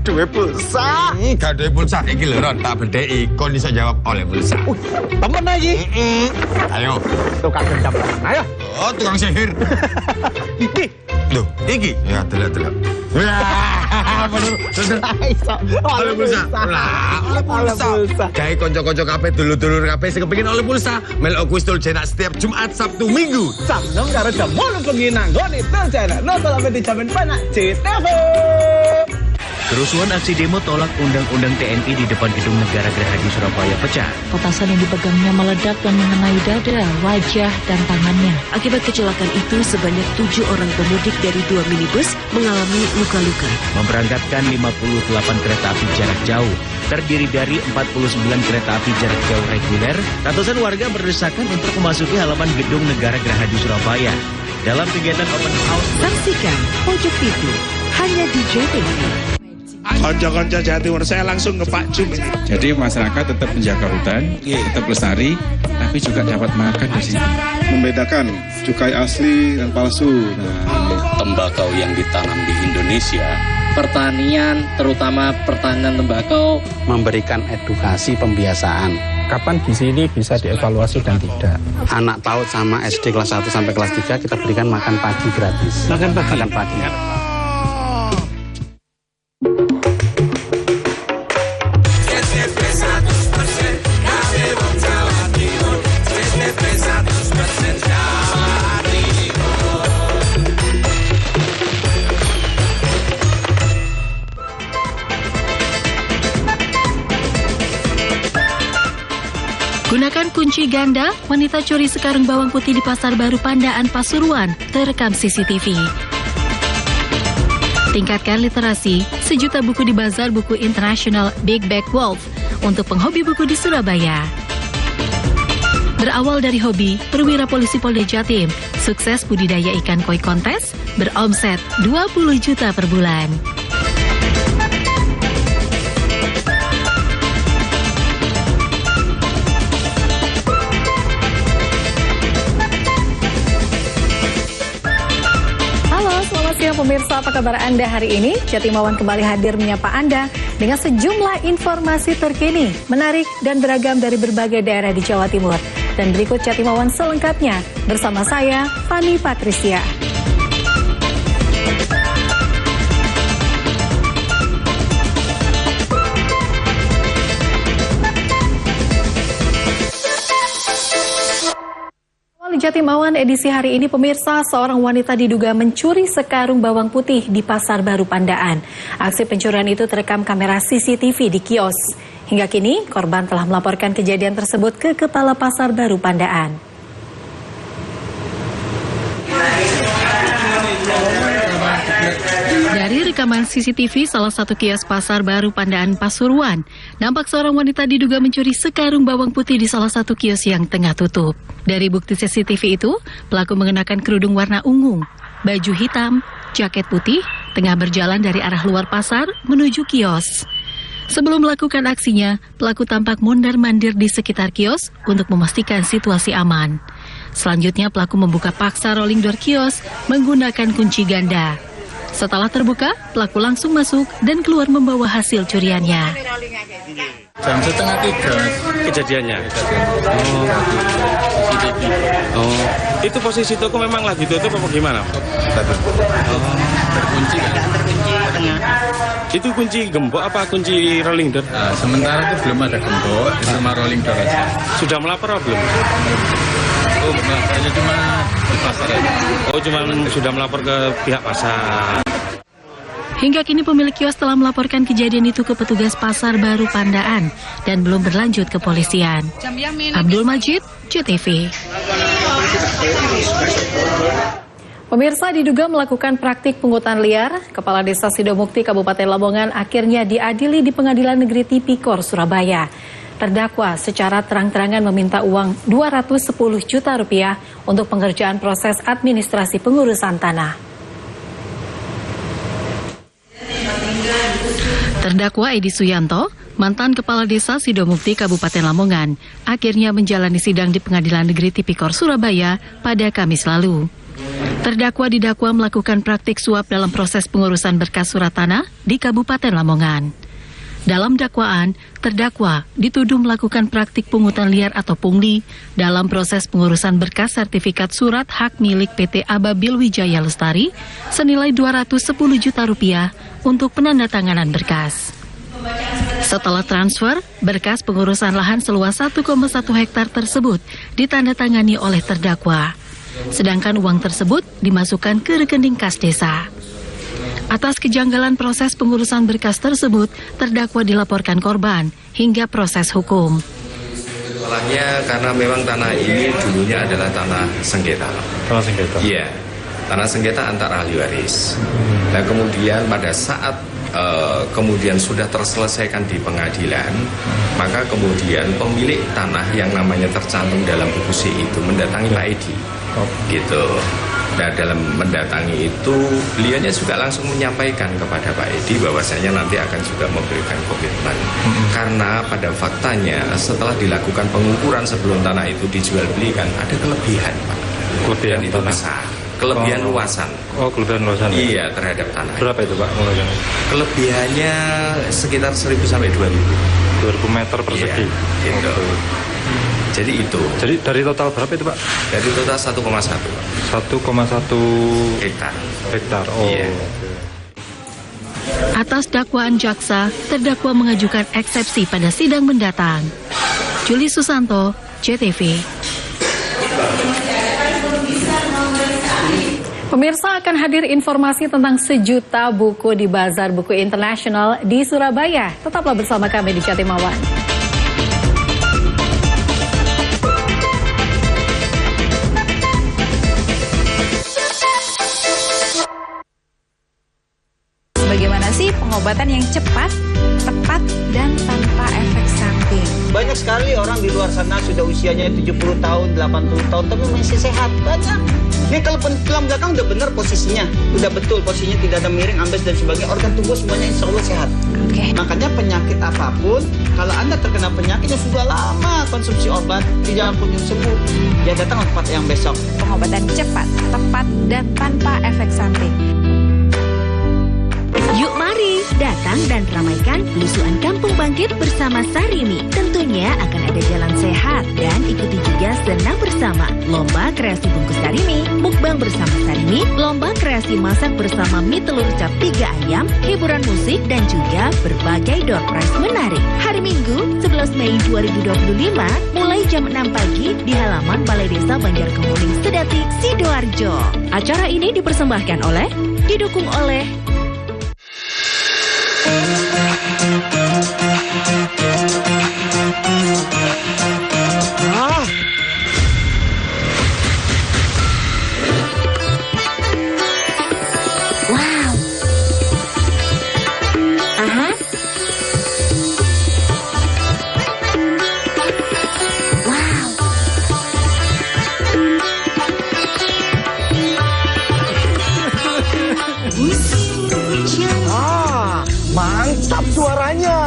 duwe pulsa. Gak duwe pulsa iki lho Ron, tak bedheki kon iso jawab oleh pulsa. Temen aja. Ayo. Tukang gendam. Ayo. Oh, tukang sihir. Iki. Loh, iki. Ya, delok. Wah, bener. Oleh pulsa. Lah, oleh pulsa. Gawe kanca-kanca kabeh dulur-dulur kabeh sing kepengin oleh pulsa, melok kuis Tulcenak setiap Jumat, Sabtu, Minggu. Jam 6 karo jam 8 bengi nang nggone Tulcenak. Nonton sampai dijamin penak CTV. Kerusuhan aksi demo tolak Undang-Undang TNI di depan Gedung Negara Gerahadi Surabaya pecah. Petasan yang dipegangnya meledak dan mengenai dada, wajah, dan tangannya. Akibat kecelakaan itu, sebanyak 7 orang pemudik dari 2 minibus mengalami luka-luka. Memberangkatkan 58 kereta api jarak jauh, terdiri dari 49 kereta api jarak jauh reguler. Ratusan warga berdesakan untuk memasuki halaman Gedung Negara Gerahadi Surabaya. Dalam kegiatan open house, Saksikan Pojok TV hanya di JTV. Konco-konco Jawa Timur, saya langsung ke Pak Jum ini. Jadi masyarakat tetap menjaga hutan, tetap lestari, tapi juga dapat makan di sini. Membedakan cukai asli dan palsu. Tembakau yang ditanam di Indonesia, pertanian, terutama pertanian tembakau, memberikan edukasi pembiasaan. Kapan di sini bisa dievaluasi dan tidak? Anak PAUD sama SD kelas 1 sampai kelas 3 kita berikan makan pagi gratis. Makan pagi? Makan pagi. Gunakan kunci ganda, wanita curi sekarung bawang putih di Pasar Baru Pandaan, Pasuruan, terekam CCTV. Tingkatkan literasi, 1 juta buku di Bazar Buku Internasional Big Bag Wolf untuk penghobi buku di Surabaya. Berawal dari hobi, perwira polisi Polda Jatim sukses budidaya ikan koi kontes beromset 20 juta per bulan. Pemirsa, apa kabar Anda hari ini? Jatimawan kembali hadir menyapa Anda dengan sejumlah informasi terkini, menarik dan beragam dari berbagai daerah di Jawa Timur. Dan berikut Jatimawan selengkapnya bersama saya, Fani Patricia. Jatimawan edisi hari ini, pemirsa, seorang wanita diduga mencuri sekarung bawang putih di Pasar Baru Pandaan. Aksi pencurian itu terekam kamera CCTV di kios. Hingga kini, korban telah melaporkan kejadian tersebut ke Kepala Pasar Baru Pandaan. Dari rekaman CCTV salah satu kios Pasar Baru Pandaan, Pasuruan, nampak seorang wanita diduga mencuri sekarung bawang putih di salah satu kios yang tengah tutup. Dari bukti CCTV itu, pelaku mengenakan kerudung warna ungu, baju hitam, jaket putih, tengah berjalan dari arah luar pasar menuju kios. Sebelum melakukan aksinya, pelaku tampak mondar-mandir di sekitar kios untuk memastikan situasi aman. Selanjutnya, pelaku membuka paksa rolling door kios menggunakan kunci ganda. Setelah terbuka, pelaku langsung masuk dan keluar membawa hasil curiannya. Jam 2:30 kejadiannya. Itu posisi toko memang lagi tutup apa gimana? Terkunci kan? Itu kunci gembok apa kunci rolling door? Sementara itu belum ada gembok, cuma rolling door aja. Sudah melapor apa belum? Oh, hanya cuma di pasar aja. Oh, cuma sudah melapor ke pihak pasar. Hingga kini pemilik kios telah melaporkan kejadian itu ke petugas Pasar Baru Pandaan dan belum berlanjut ke polisian. Abdul Majid, JTV. Pemirsa, diduga melakukan praktik pungutan liar, Kepala Desa Sidomukti Kabupaten Lamongan akhirnya diadili di Pengadilan Negeri Tipikor, Surabaya. Terdakwa secara terang-terangan meminta uang 210 juta rupiah untuk pengerjaan proses administrasi pengurusan tanah. Terdakwa Edi Suyanto, mantan Kepala Desa Sidomukti Kabupaten Lamongan, akhirnya menjalani sidang di Pengadilan Negeri Tipikor Surabaya pada Kamis lalu. Terdakwa didakwa melakukan praktik suap dalam proses pengurusan berkas surat tanah di Kabupaten Lamongan. Dalam dakwaan, terdakwa dituduh melakukan praktik pungutan liar atau pungli dalam proses pengurusan berkas sertifikat surat hak milik PT Ababil Wijaya Lestari senilai Rp210 juta untuk penandatanganan berkas. Setelah transfer, berkas pengurusan lahan seluas 1,1 hektar tersebut ditandatangani oleh terdakwa. Sedangkan uang tersebut dimasukkan ke rekening kas desa. Atas kejanggalan proses pengurusan berkas tersebut, terdakwa dilaporkan korban hingga proses hukum. Masalahnya karena memang tanah ini dulunya adalah tanah sengketa. Tanah sengketa? Iya, tanah sengketa antar ahli waris. Nah kemudian pada saat kemudian sudah terselesaikan di pengadilan, maka kemudian pemilik tanah yang namanya tercantum dalam buku C itu mendatangi Pak Edi. Gitu. Nah dalam mendatangi itu beliaunya juga langsung menyampaikan kepada Pak Edi bahwasanya nanti akan juga memberikan komitmen. Karena pada faktanya setelah dilakukan pengukuran sebelum tanah itu dijual belikan ada kelebihan Pak. Kelebihan itu besar. Kelebihan luasan. Oh, kelebihan luasan. Iya, terhadap tanah. Berapa itu Pak? Kelebihannya sekitar 1.000 sampai 2.000. 2.000 meter persegi. Iya, gitu. Jadi itu. Jadi dari total berapa itu Pak? Dari total 1,1. 1,1 hektar. Oh. Iya. Atas dakwaan jaksa, terdakwa mengajukan eksepsi pada sidang mendatang. Juli Susanto, JTV. Pemirsa, akan hadir informasi tentang 1 juta buku di Bazar Buku Internasional di Surabaya. Tetaplah bersama kami di Jatimawan. Bagaimana sih pengobatan yang cepat, tepat, dan tanpa efek samping? Banyak sekali orang di luar sana sudah usianya 70 tahun, 80 tahun, tapi masih sehat. Banyak. Ini kalau tulang belakang udah benar posisinya, udah betul posisinya, tidak ada miring, ambes dan sebagainya, organ tubuh semuanya insya Allah sehat. Makanya penyakit apapun, kalau Anda terkena penyakitnya sudah lama konsumsi obat, tidak kunjung sembuh, ya datang tempat yang besok. Pengobatan cepat, tepat, dan tanpa efek samping. Yuk mari, datang dan ramaikan belusuan Kampung Bangkit bersama Sarimi. Tentunya akan ada jalan sehat dan ikuti juga senam bersama. Lomba kreasi bungkus Sarimi, mukbang bersama Sarimi, lomba kreasi masak bersama mie telur cap 3 ayam, hiburan musik, dan juga berbagai door prize menarik. Hari Minggu, 11 Mei 2025, mulai jam 6 pagi di halaman Balai Desa Banjarkemuning Sedati, Sidoarjo. Acara ini dipersembahkan oleh, didukung oleh mantap suaranya.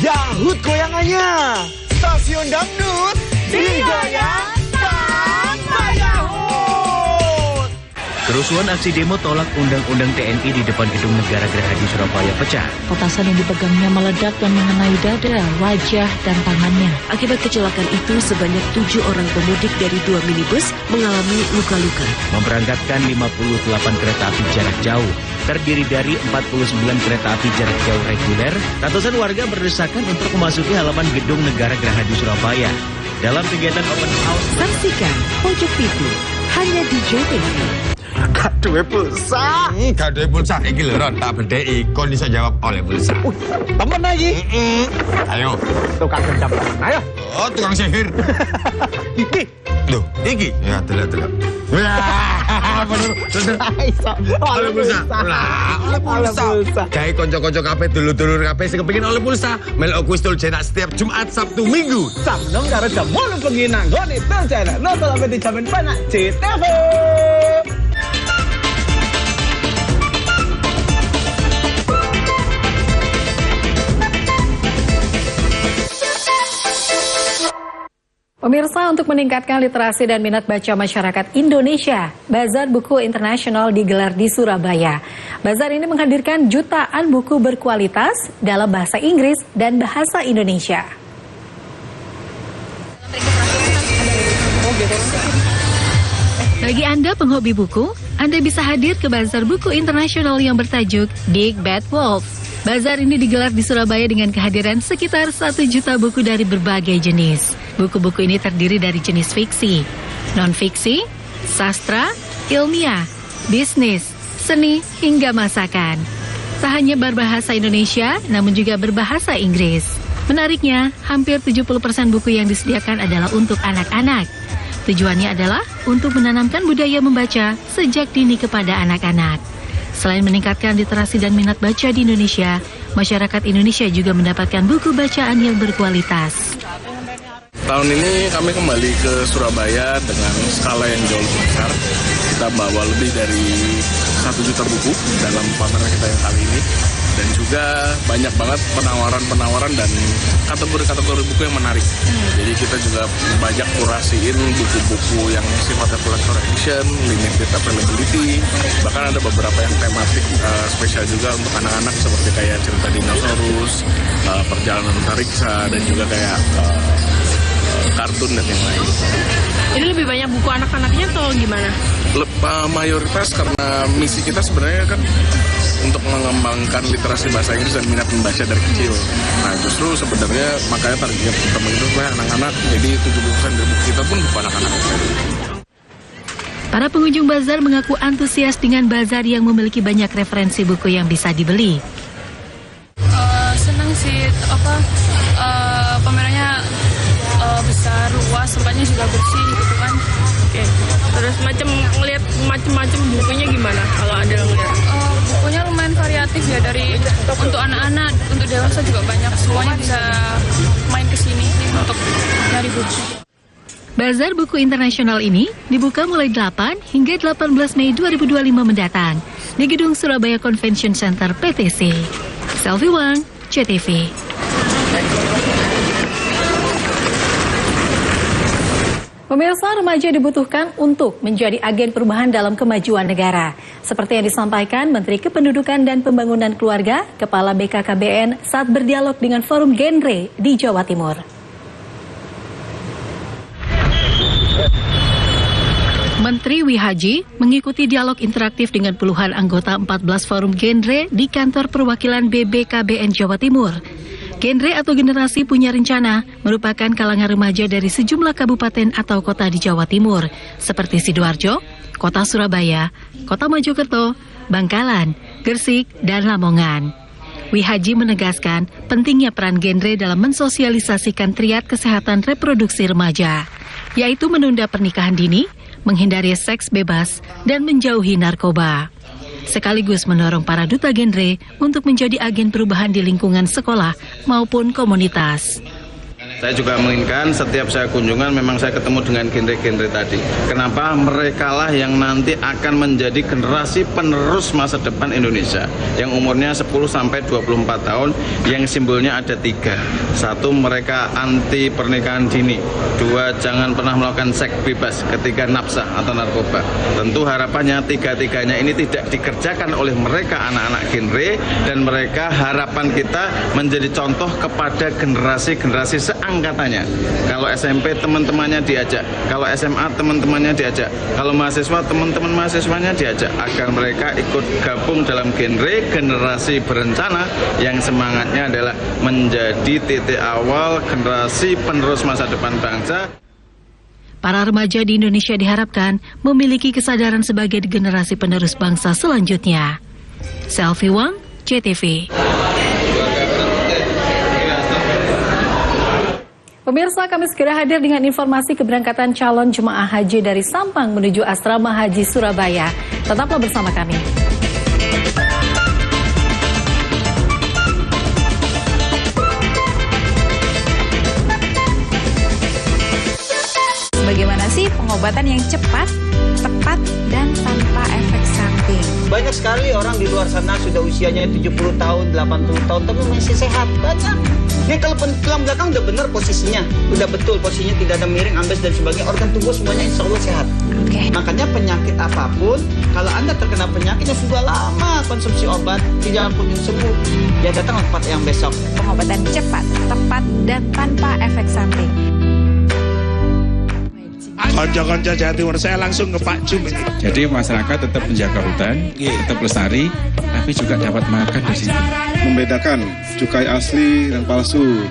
Yahut goyangannya. Stasiun dangdut digoyang sama Yahut. Kerusuhan aksi demo tolak Undang-Undang TNI di depan Gedung Negara Gerahadi Surabaya pecah. Petasan yang dipegangnya meledak dan mengenai dada, wajah, dan tangannya. Akibat kecelakaan itu, sebanyak 7 orang pemudik dari 2 minibus mengalami luka-luka. Memberangkatkan 58 kereta api jarak jauh, terdiri dari 49 kereta api jarak jauh reguler. Ratusan warga berdesakan untuk memasuki halaman Gedung Negara Gerahadi Surabaya. Dalam kegiatan open house, saksikan Pojok Pitu hanya di JTV. Gaduhe pulsa. Gaduhe pulsa iki lho Ron, tak bedheki kon iso jawab oleh pulsa. Temen lagi. Ayo. Tukang gendam. Ayo. Oh, tukang sihir. Iki. Loh, iki. Ya, delok. Wah, bener. Oleh pulsa. Lah, oleh pulsa. Gawe kanca-kanca kabeh dulur-dulur kabeh sing kepengin oleh pulsa, melok kuis tol cetak setiap Jumat, Sabtu, Minggu. Jam 6 karo jam 8 bengi nang gone tol cetak. Nonton sampai dijamin penak JTV. Pemirsa, untuk meningkatkan literasi dan minat baca masyarakat Indonesia, Bazar Buku Internasional digelar di Surabaya. Bazar ini menghadirkan jutaan buku berkualitas dalam bahasa Inggris dan bahasa Indonesia. Bagi Anda penghobi buku, Anda bisa hadir ke Bazar Buku Internasional yang bertajuk Big Bad Wolf. Bazar ini digelar di Surabaya dengan kehadiran sekitar 1 juta buku dari berbagai jenis. Buku-buku ini terdiri dari jenis fiksi, non-fiksi, sastra, ilmiah, bisnis, seni, hingga masakan. Tak hanya berbahasa Indonesia, namun juga berbahasa Inggris. Menariknya, hampir 70% buku yang disediakan adalah untuk anak-anak. Tujuannya adalah untuk menanamkan budaya membaca sejak dini kepada anak-anak. Selain meningkatkan literasi dan minat baca di Indonesia, masyarakat Indonesia juga mendapatkan buku bacaan yang berkualitas. Tahun ini kami kembali ke Surabaya dengan skala yang jauh lebih besar. Kita bawa lebih dari 1 juta buku dalam pameran kita yang kali ini. Dan juga banyak banget penawaran-penawaran dan kategori-kategori buku yang menarik. Jadi kita juga banyak kurasiin buku-buku yang sifatnya collector edition, limited availability. Bahkan ada beberapa yang tematik spesial juga untuk anak-anak seperti kayak cerita dinosaurus, perjalanan antariksa, dan juga kayak kartun dan yang lain. Ini lebih banyak buku anak-anaknya atau gimana? Mayoritas karena misi kita sebenarnya kan untuk mengembangkan literasi bahasa Inggris dan minat membaca dari kecil. Nah justru sebenarnya makanya target utama itu sebenarnya anak-anak. Jadi 70% dari buku kita pun bukan anak-anak. Para pengunjung bazar mengaku antusias dengan bazar yang memiliki banyak referensi buku yang bisa dibeli. Senang sih, pamerannya besar, luas, tempatnya juga bersih gitu kan. Oke. Terus ngelihat macam-macam bukunya gimana kalau ada ngelihat? Bukunya lumayan variatif ya, dari untuk anak-anak, untuk dewasa juga banyak. Semuanya bisa main ke sini untuk nyari buku. Bazar Buku Internasional ini dibuka mulai 8 hingga 18 Mei 2025 mendatang di Gedung Surabaya Convention Center PTC. Selvi Wang, CTV. Pemirsa, remaja dibutuhkan untuk menjadi agen perubahan dalam kemajuan negara. Seperti yang disampaikan Menteri Kependudukan dan Pembangunan Keluarga, Kepala BKKBN saat berdialog dengan Forum Genre di Jawa Timur. Menteri Wihaji mengikuti dialog interaktif dengan puluhan anggota 14 Forum Genre di kantor perwakilan BBKBN Jawa Timur. Genre atau generasi punya rencana merupakan kalangan remaja dari sejumlah kabupaten atau kota di Jawa Timur, seperti Sidoarjo, Kota Surabaya, Kota Mojokerto, Bangkalan, Gresik, dan Lamongan. Wihaji menegaskan pentingnya peran genre dalam mensosialisasikan triad kesehatan reproduksi remaja, yaitu menunda pernikahan dini, menghindari seks bebas, dan menjauhi narkoba. Sekaligus mendorong para duta genre untuk menjadi agen perubahan di lingkungan sekolah maupun komunitas. Saya juga menginginkan setiap saya kunjungan memang saya ketemu dengan genre-genre tadi. Kenapa? Merekalah yang nanti akan menjadi generasi penerus masa depan Indonesia yang umurnya 10 sampai 24 tahun, yang simbolnya ada 3. 1, mereka anti pernikahan dini. 2, jangan pernah melakukan seks bebas. 3, nafsa atau narkoba. Tentu harapannya 3-tiganya ini tidak dikerjakan oleh mereka anak-anak genre, dan mereka harapan kita menjadi contoh kepada generasi-generasi angkatannya. Kalau SMP teman-temannya diajak, kalau SMA teman-temannya diajak, kalau mahasiswa teman-teman mahasiswanya diajak, agar mereka ikut gabung dalam genre generasi berencana yang semangatnya adalah menjadi titik awal generasi penerus masa depan bangsa. Para remaja di Indonesia diharapkan memiliki kesadaran sebagai generasi penerus bangsa selanjutnya. Selvi Wang, CTV. Pemirsa, kami segera hadir dengan informasi keberangkatan calon jemaah haji dari Sampang menuju Asrama Haji Surabaya. Tetaplah bersama kami. Bagaimana sih pengobatan yang cepat, tepat, dan tanpa efek samping? Banyak sekali orang di luar sana sudah usianya 70 tahun, 80 tahun, tapi masih sehat. Banyak. Dia kalau tulang belakang udah benar posisinya, udah betul posisinya, tidak ada miring, ambles dan sebagainya, organ tubuh semuanya insya Allah sehat. Makanya penyakit apapun, kalau Anda terkena penyakitnya sudah lama konsumsi obat, tidak kunjung sembuh, ya datang tempat yang besok. Pengobatan cepat, tepat, dan tanpa efek samping. Konco-konco Jawa Timur, saya langsung ke Pak Jum ini. Jadi masyarakat tetap menjaga hutan, tetap lestari, tapi juga dapat makan di sini. Membedakan cukai asli dan palsu.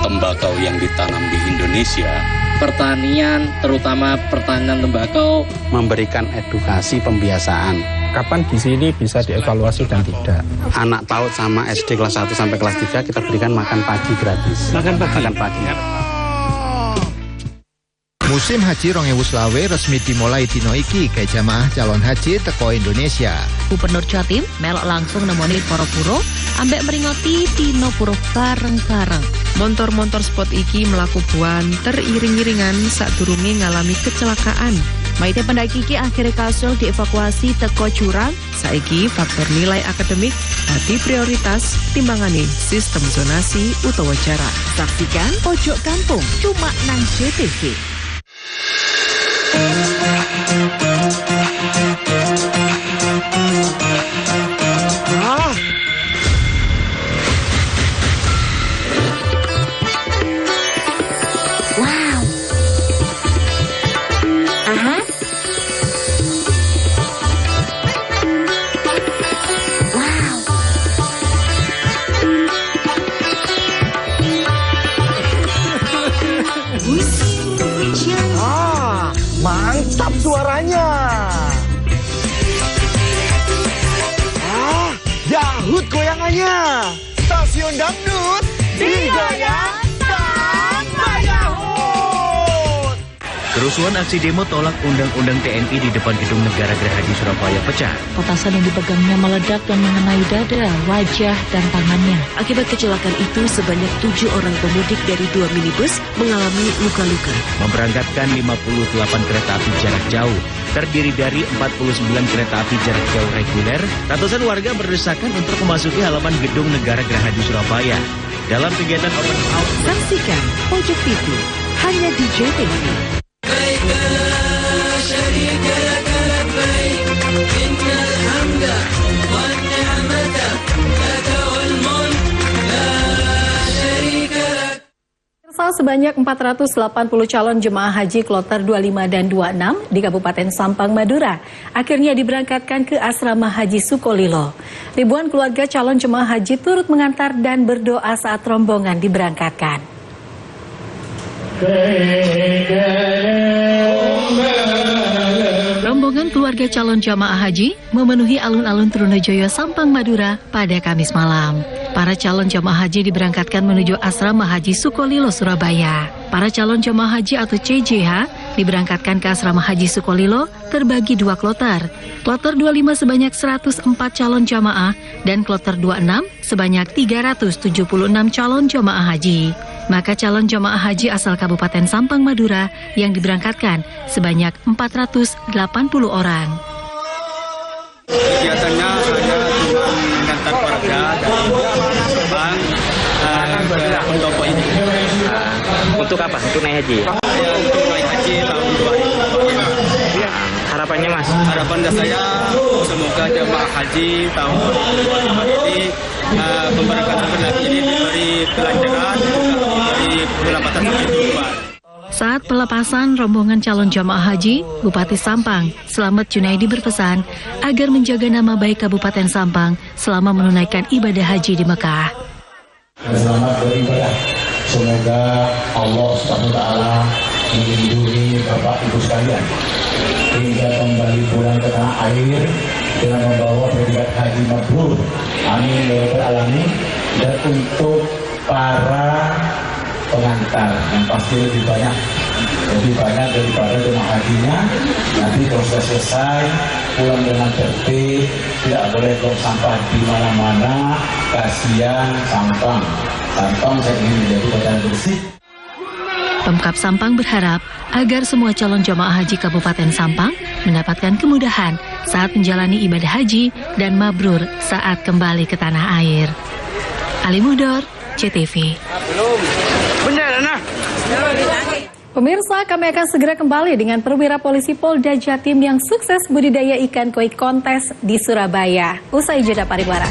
Tembakau yang ditanam di Indonesia, pertanian, terutama pertanian tembakau, memberikan edukasi pembiasaan. Kapan di sini bisa dievaluasi dan tidak? Anak PAUD sama SD kelas 1 sampai kelas 3 kita berikan makan pagi gratis. Makan pagi. Musim Haji 2020 resmi dimulai dino iki ke jamaah calon haji teko Indonesia. Gubernur Jatim melok langsung nemoni para puro ambek meringoti dino puro bareng-bareng. Montor-montor spot iki melaku buanter iring-iringan sadurunge ngalami kecelakaan. Maite pendaki iki akhirnya kasul dievakuasi teko jurang. Saiki faktor nilai akademik dadi prioritas timbangane sistem zonasi utawa jarak. Saksikan Pojok Kampung cuma nang JTV. Wow. Mantap suaranya. Yahut goyangannya. Stasiun dangdut digoyang sama Yahut. Kerusuhan aksi demo tolak Undang-Undang TNI di depan Gedung Negara Gerahadi Surabaya pecah. Petasan yang dipegangnya meledak dan mengenai dada, wajah, dan tangannya. Akibat kecelakaan itu, sebanyak 7 orang pemudik dari 2 minibus mengalami luka-luka. Memberangkatkan 58 kereta api jarak jauh, terdiri dari 49 kereta api jarak jauh reguler. Ratusan warga berdesakan untuk memasuki halaman Gedung Negara Gerahadi Surabaya. Dalam kegiatan open house, saksikan Pojok TV hanya di JTV. Sebanyak 480 calon jemaah haji kloter 25 dan 26 di Kabupaten Sampang, Madura akhirnya diberangkatkan ke Asrama Haji Sukolilo. Ribuan keluarga calon jemaah haji turut mengantar dan berdoa saat rombongan diberangkatkan. Rombongan keluarga calon jamaah haji memenuhi alun-alun Trunojoyo, Sampang, Madura pada Kamis malam. Para calon jamaah haji diberangkatkan menuju Asrama Haji Sukolilo, Surabaya. Para calon jamaah haji atau CJH diberangkatkan ke Asrama Haji Sukolilo terbagi 2 kloter. Kloter 25 sebanyak 104 calon jamaah dan kloter 26 sebanyak 376 calon jamaah haji. Maka calon jamaah haji asal Kabupaten Sampang, Madura yang diberangkatkan sebanyak 480 orang. Kegiatannya saya cuma mengantar keluarga dari Sampang ke pendopo ini. Untuk apa? Untuk naik haji? Ya, untuk naik haji tahun 2020. Harapannya Mas? Harapan saya semoga jemaah haji tahun 2020 ini pemberangkatan haji ini diberi kelancaran, diberi pendapatan kehidupan. Saat pelepasan rombongan calon jamaah haji, Bupati Sampang, Slamet Junaidi berpesan agar menjaga nama baik Kabupaten Sampang selama menunaikan ibadah haji di Mekah. Selamat beribadah. Semoga Allah SWT melindungi Bapak Ibu sekalian hingga kembali pulang ke tanah air dengan membawa predikat haji mabrur. Amin ya rabbal alamin. Dan untuk para pengantar yang pasti lebih banyak daripada jemaah hajinya. Nanti kalau sudah selesai pulang dengan tertib, tidak boleh buang sampah di mana-mana. Kasihan Sampang. Sampang saya ingin menjadi kota bersih. Pemkab Sampang berharap agar semua calon jamaah haji Kabupaten Sampang mendapatkan kemudahan saat menjalani ibadah haji dan mabrur saat kembali ke tanah air. Ali Muhdor, SCTV. Pemirsa, kami akan segera kembali dengan perwira polisi Polda Jatim yang sukses budidaya ikan koi kontes di Surabaya. Usai jeda pariwara.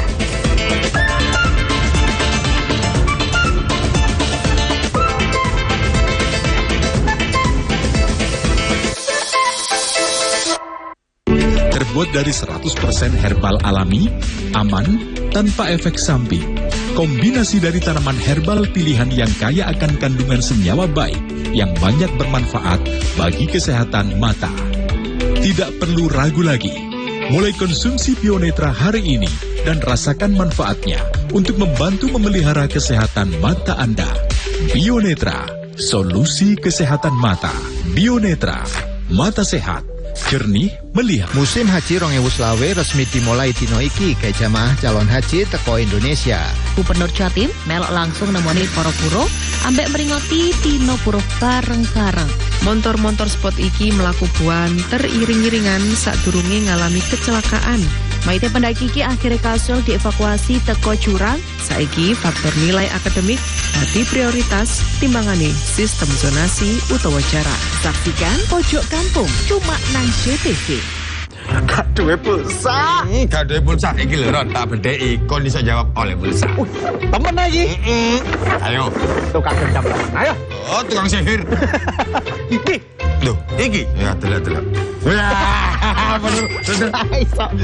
Terbuat dari 100% herbal alami, aman, tanpa efek samping. Kombinasi dari tanaman herbal pilihan yang kaya akan kandungan senyawa baik yang banyak bermanfaat bagi kesehatan mata. Tidak perlu ragu lagi. Mulai konsumsi Bionetra hari ini dan rasakan manfaatnya untuk membantu memelihara kesehatan mata Anda. Bionetra, solusi kesehatan mata. Bionetra, mata sehat, jernih melihat. Musim Haji 2020 resmi dimulai dino iki ke jamaah calon haji teko Indonesia. Gubernur Jatim melok langsung nemoni para buruh ambek meringoti dino buruh bareng-bareng. Montor-montor spot iki melaku buanter iring-iringan sadurunge ngalami kecelakaan. Maite pendaki iki akhirnya kasul dievakuasi teko jurang. Saiki faktor nilai akademik dadi prioritas timbangane sistem zonasi utawa jarak. Saksikan Pojok Kampung cuma nang JTV. Gak duwe pulsa. Gak duwe pulsa iki lho Ron, tak bedheki kon iso jawab oleh pulsa. Temen lagi. Ayo. Tukang gendam. Ayo. Oh, tukang sihir. Iki. Loh, iki. Ya, delok. Wah, bener.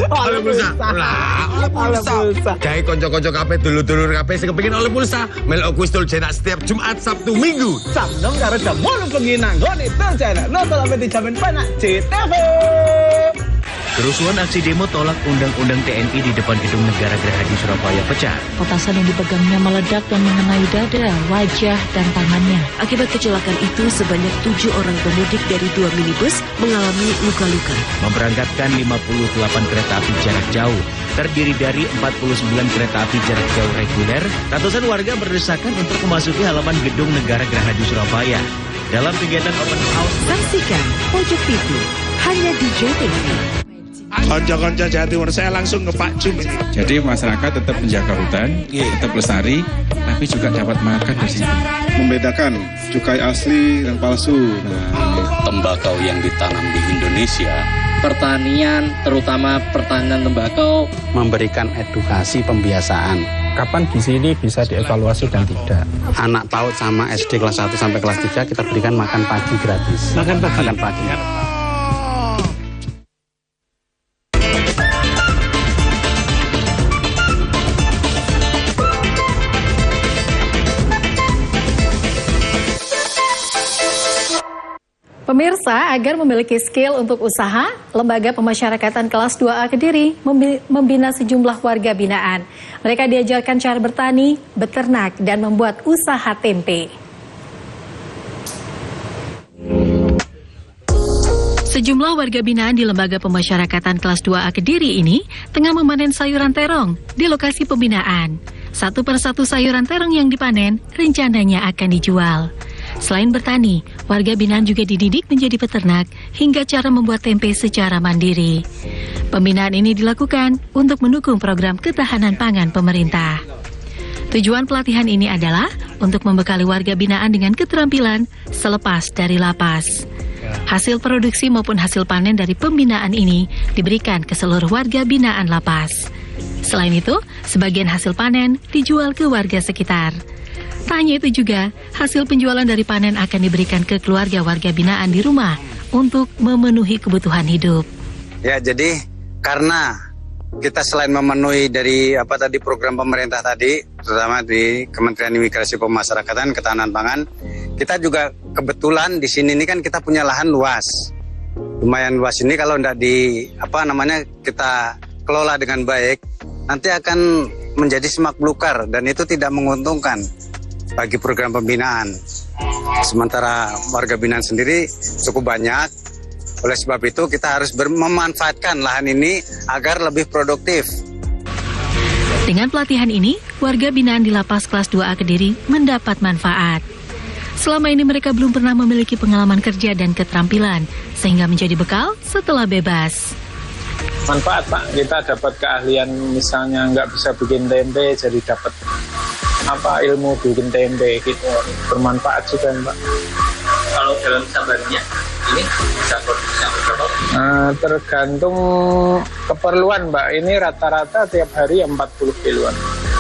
Oleh pulsa. Lah, oleh pulsa. Gawe kanca-kanca kabeh dulur-dulur kabeh sing kepengin oleh pulsa, melok kuis cetak setiap Jumat, Sabtu, Minggu. Jam 6 karo jam 8 bengi nang gone channel. Nonton sampai dijamin penak JTV. Kerusuhan aksi demo tolak Undang-Undang TNI di depan Gedung Negara Gerahadi Surabaya pecah. Petasan yang dipegangnya meledak dan mengenai dada, wajah, dan tangannya. Akibat kecelakaan itu, sebanyak 7 orang pemudik dari 2 minibus mengalami luka-luka. Memberangkatkan 58 kereta api jarak jauh, terdiri dari 49 kereta api jarak jauh reguler. Ratusan warga berdesakan untuk memasuki halaman Gedung Negara Gerahadi Surabaya. Dalam kegiatan open house, saksikan Pojok TV hanya di JTV. Konco-konco Jawa Timur, saya langsung ke Pak Jum ini. Jadi masyarakat tetap menjaga hutan, tetap lestari, tapi juga dapat makan di sini. Membedakan cukai asli dan palsu. Tembakau yang ditanam di Indonesia, pertanian, terutama pertanian tembakau, memberikan edukasi pembiasaan. Kapan gizi ini bisa dievaluasi dan tidak? Anak PAUD sama SD kelas 1 sampai kelas 3 kita berikan makan pagi gratis. Makan pagi? Makan pagi. Pemirsa, agar memiliki skill untuk usaha, Lembaga Pemasyarakatan Kelas 2A Kediri membina sejumlah warga binaan. Mereka diajarkan cara bertani, beternak, dan membuat usaha tempe. Sejumlah warga binaan di Lembaga Pemasyarakatan Kelas 2A Kediri ini tengah memanen sayuran terong di lokasi pembinaan. Satu persatu sayuran terong yang dipanen rencananya akan dijual. Selain bertani, warga binaan juga dididik menjadi peternak hingga cara membuat tempe secara mandiri. Pembinaan ini dilakukan untuk mendukung program ketahanan pangan pemerintah. Tujuan pelatihan ini adalah untuk membekali warga binaan dengan keterampilan selepas dari lapas. Hasil produksi maupun hasil panen dari pembinaan ini diberikan ke seluruh warga binaan lapas. Selain itu, sebagian hasil panen dijual ke warga sekitar. Tak hanya itu juga, hasil penjualan dari panen akan diberikan ke keluarga warga binaan di rumah untuk memenuhi kebutuhan hidup. Ya, jadi karena kita selain memenuhi dari program pemerintah tadi, terutama di Kementerian Imigrasi Pemasyarakatan Ketahanan Pangan, kita juga kebetulan di sini ini kan kita punya lahan luas. Lumayan luas ini kalau tidak kita kelola dengan baik, nanti akan menjadi semak belukar dan itu tidak menguntungkan bagi program pembinaan. Sementara warga binaan sendiri cukup banyak, oleh sebab itu kita harus memanfaatkan lahan ini agar lebih produktif. Dengan pelatihan ini, warga binaan di Lapas Kelas 2A Kediri mendapat manfaat. Selama ini mereka belum pernah memiliki pengalaman kerja dan keterampilan, sehingga menjadi bekal setelah bebas. Manfaat Pak, kita dapat keahlian misalnya nggak bisa bikin tempe, jadi dapat ilmu bikin tempe gitu, bermanfaat juga Mbak. Kalau dalam sabarnya ini bisa produksi sampai berapa? Tergantung keperluan Mbak, ini rata-rata tiap hari 40 kiloan.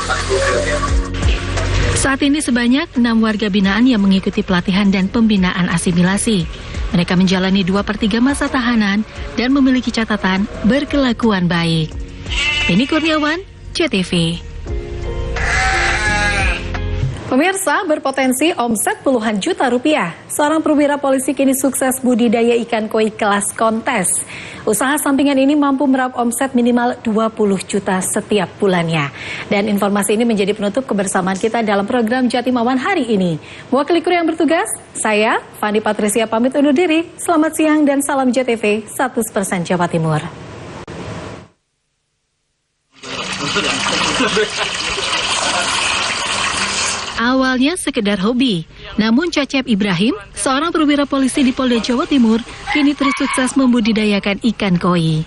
40 kilo ya. Saat ini sebanyak 6 warga binaan yang mengikuti pelatihan dan pembinaan asimilasi. Mereka menjalani 2/3 masa tahanan dan memiliki catatan berkelakuan baik. Penny Kurniawan, JTV. Pemirsa, berpotensi omset puluhan juta rupiah. Seorang perwira polisi kini sukses budidaya ikan koi kelas kontes. Usaha sampingan ini mampu meraup omset minimal 20 juta setiap bulannya. Dan informasi ini menjadi penutup kebersamaan kita dalam program Jatimawan hari ini. Mewakili kru yang bertugas, saya, Fandi Patricia pamit undur diri. Selamat siang dan salam JTV 100% Jawa Timur. Awalnya sekedar hobi, namun Cecep Ibrahim, seorang perwira polisi di Polda Jawa Timur, kini terus sukses membudidayakan ikan koi.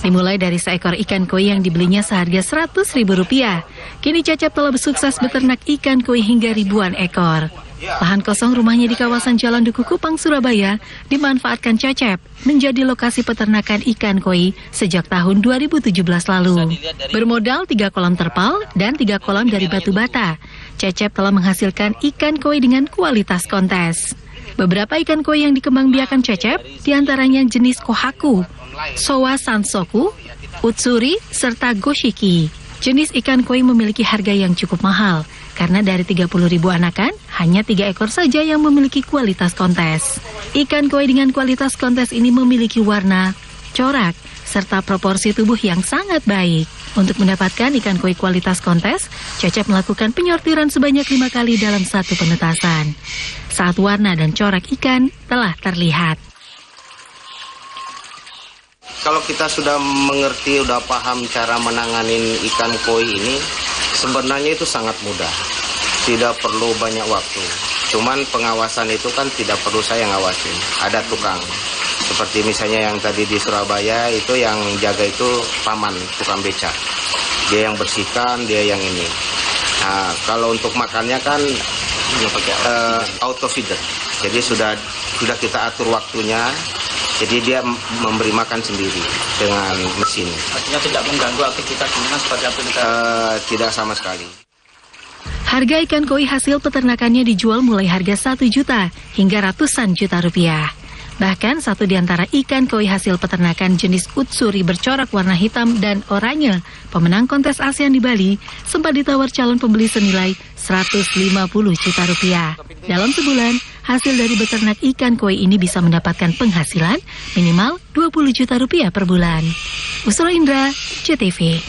Dimulai dari seekor ikan koi yang dibelinya seharga Rp100.000, kini Cecep telah sukses beternak ikan koi hingga ribuan ekor. Lahan kosong rumahnya di kawasan Jalan Duku Kupang, Surabaya, dimanfaatkan Cecep menjadi lokasi peternakan ikan koi sejak tahun 2017 lalu. Bermodal 3 kolam terpal dan 3 kolam dari batu bata, Cecep telah menghasilkan ikan koi dengan kualitas kontes. Beberapa ikan koi yang dikembangbiakan Cecep diantaranya jenis kohaku, sowa sansoku, utsuri, serta goshiki. Jenis ikan koi memiliki harga yang cukup mahal, karena dari 30.000 anakan, hanya 3 ekor saja yang memiliki kualitas kontes. Ikan koi dengan kualitas kontes ini memiliki warna, corak, serta proporsi tubuh yang sangat baik. Untuk mendapatkan ikan koi kualitas kontes, Cecep melakukan penyortiran sebanyak 5 kali dalam satu penetasan. Saat warna dan corak ikan telah terlihat. Kalau kita sudah mengerti, udah paham cara menanganin ikan koi ini, sebenarnya itu sangat mudah. Tidak perlu banyak waktu. Cuman pengawasan itu kan tidak perlu saya ngawasin. Ada tukang. Seperti misalnya yang tadi di Surabaya itu yang jaga itu paman, tukang becak. Dia yang bersihkan, dia yang ini. Nah, kalau untuk makannya kan auto feeder. Jadi sudah kita atur waktunya. Jadi dia memberi makan sendiri dengan mesin. Artinya tidak mengganggu aktivitas ini seperti aktivitas? Tidak sama sekali. Harga ikan koi hasil peternakannya dijual mulai harga 1 juta hingga ratusan juta rupiah. Bahkan satu di antara ikan koi hasil peternakan jenis utsuri bercorak warna hitam dan oranye, pemenang kontes ASEAN di Bali, sempat ditawar calon pembeli senilai 150 juta rupiah. Dalam sebulan, hasil dari beternak ikan koi ini bisa mendapatkan penghasilan minimal 20 juta rupiah per bulan. Usra Indra, JTV.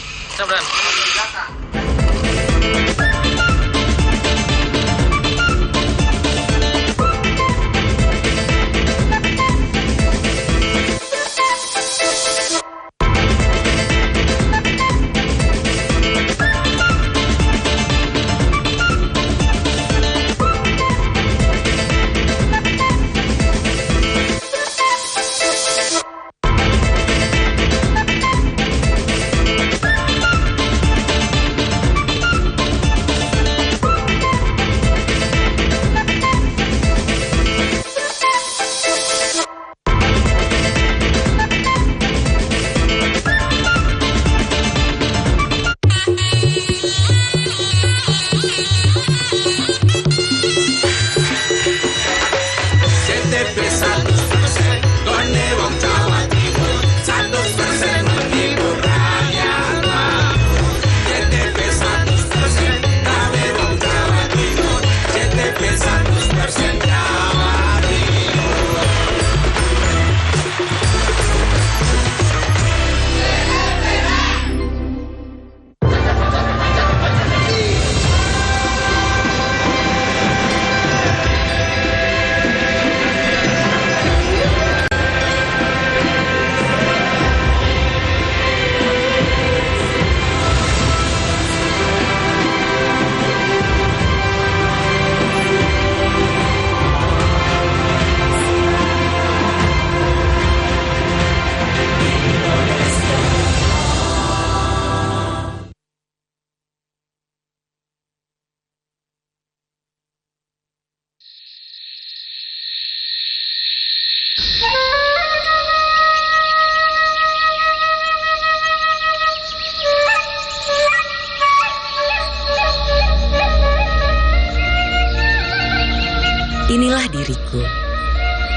Inilah diriku,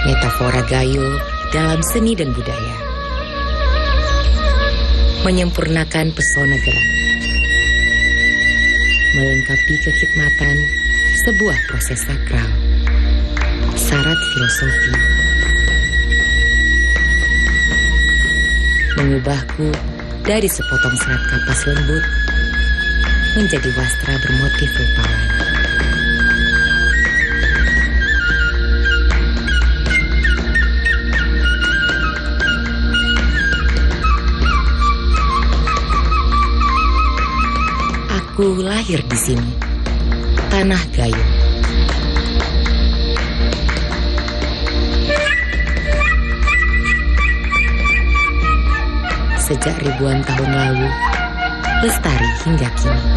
metafora Gayo dalam seni dan budaya. Menyempurnakan pesona gerak. Melengkapi kekhidmatan sebuah proses sakral. Syarat filosofi. Mengubahku dari sepotong serat kapas lembut menjadi wastra bermotif rupawan. Aku lahir di sini, tanah Gayo. Sejak ribuan tahun lalu, lestari hingga kini.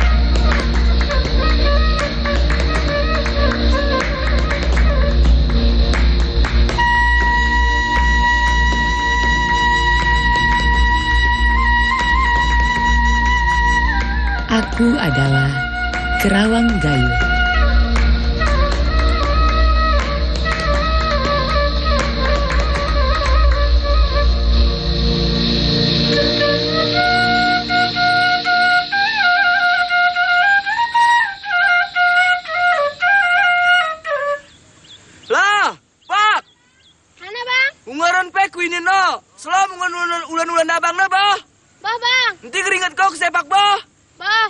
Aku adalah Kerawang Gayo. Lah, Pak. Mana, Bang? Ungaran pe kuinin no. Selalu ulan-ulan abang na, Bah. Bah, Bang. Nanti keringat kau kesepak, Bah. Bah.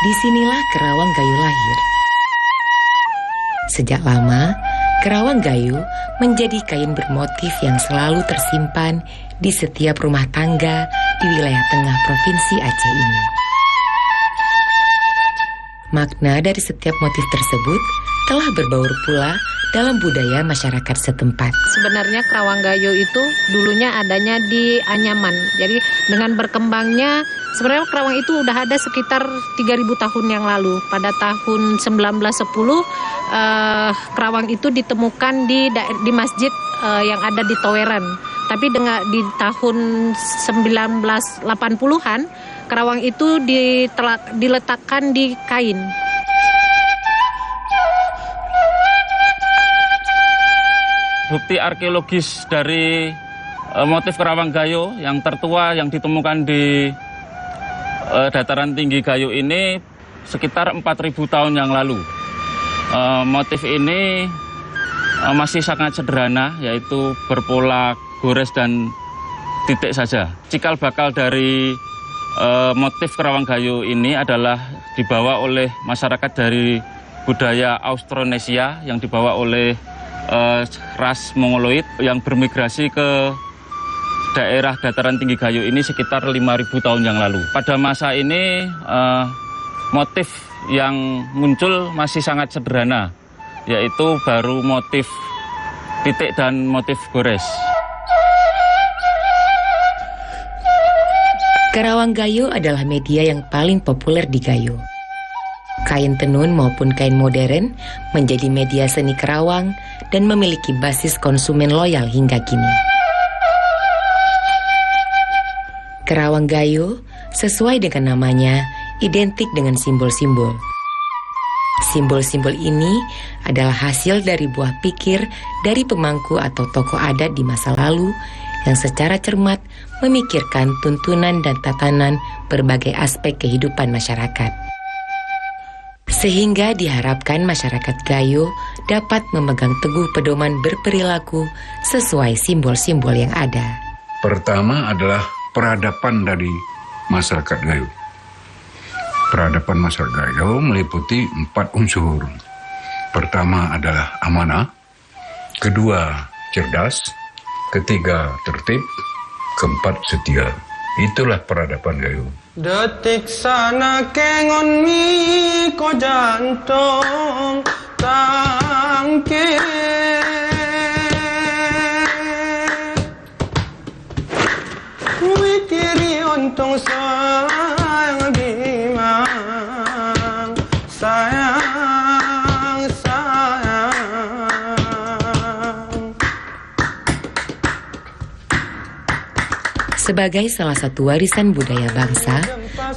Disinilah Kerawang Gayo lahir. Sejak lama, Kerawang Gayo menjadi kain bermotif yang selalu tersimpan di setiap rumah tangga di wilayah tengah Provinsi Aceh ini. Makna dari setiap motif tersebut telah berbaur pula dalam budaya masyarakat setempat. Sebenarnya Kerawang Gayo itu dulunya adanya di Anyaman. Jadi dengan berkembangnya, sebenarnya Kerawang itu udah ada sekitar 3.000 tahun yang lalu. Pada tahun 1910, Kerawang itu ditemukan di masjid yang ada di Toweran. Tapi di tahun 1980-an, Kerawang itu diletakkan di kain. Bukti arkeologis dari motif Kerawang Gayo yang tertua yang ditemukan di dataran tinggi Gayo ini sekitar 4.000 tahun yang lalu. Motif ini masih sangat sederhana, yaitu berpola gores dan titik saja. Cikal bakal dari motif Kerawang Gayo ini adalah dibawa oleh masyarakat dari budaya Austronesia yang dibawa oleh ras Mongoloid yang bermigrasi ke daerah dataran tinggi Gayo ini sekitar 5.000 tahun yang lalu. Pada masa ini motif yang muncul masih sangat sederhana, yaitu baru motif titik dan motif gores. Kerawang Gayo adalah media yang paling populer di Gayo. Kain tenun maupun kain modern menjadi media seni Kerawang dan memiliki basis konsumen loyal hingga kini. Kerawang Gayo sesuai dengan namanya identik dengan simbol-simbol. Simbol-simbol ini adalah hasil dari buah pikir dari pemangku atau tokoh adat di masa lalu yang secara cermat memikirkan tuntunan dan tatanan berbagai aspek kehidupan masyarakat. Sehingga diharapkan masyarakat Gayo dapat memegang teguh pedoman berperilaku sesuai simbol-simbol yang ada. Pertama adalah peradaban dari masyarakat Gayo. Peradaban masyarakat Gayo meliputi 4 unsur. Pertama adalah amanah, kedua cerdas, ketiga tertib, keempat setia. Itulah peradaban Gayo. Detik sana kengon mi ko jantung tangke wikiri untung sayang bimang sayang sayang Sebagai salah satu warisan budaya bangsa,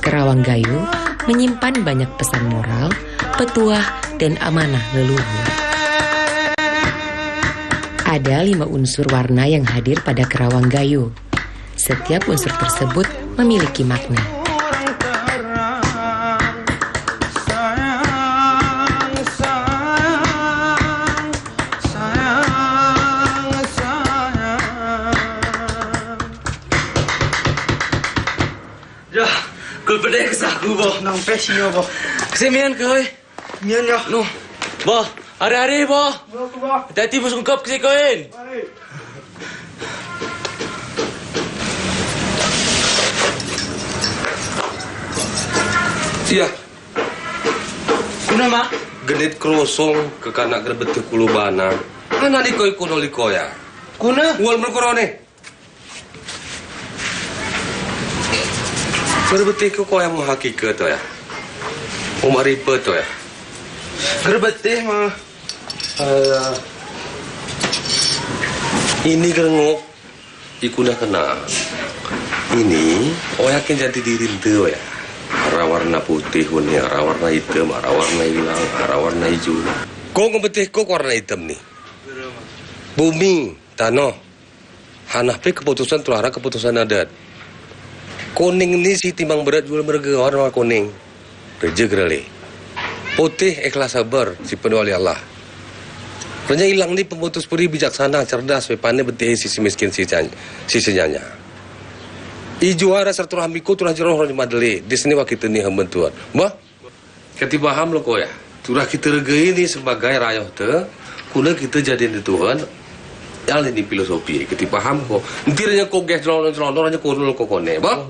Kerawang Gayo menyimpan banyak pesan moral, petuah, dan amanah leluhur. Ada 5 unsur warna yang hadir pada Kerawang Gayo. Setiap unsur tersebut memiliki makna. Kul pedek saku boh. Nampak sini boh. Kesemian kau. Mian ya. No. Boh, hari-hari boh. Hati-hati bos ungkap ke koin. Iya. Kuna mak? Genit krosong ke kanak gerbet kulubana. Mana likoi kuno likoya? Kuna? Wal merkorone. Gerbet ko ko yang hakikat to ya. Umaripe to ya. Gerbet mah. Ini gerengok ikuna kena. Ini yakin jadi diri itu ya. Warna putih, warna hitam, warna hilang, warna hijau. Kau ngebetih kok warna hitam nih. Bumi, tanah, hanapi keputusan tulara keputusan adat. Kuning ini si timbang berat jual merga warna kuning. Reje gerale. Putih ikhlas sabar si penuh oleh Allah. Renya hilang nih pemutus puri bijaksana, cerdas, pepane betih sisi miskin sisinya. Ijo ara sertu hamiku turah jeroh orang madeli. Di sini waktu ini hembentuan. Bah, ketiba ham lo kok ya. Turah kita regai ini sebagai rakyat te. Kuna kita jadiin Tuhan. Yang ini filosofi. Ketiba ham kok. Intinya kok geh celon-celon hanya kurul kokone. Bah.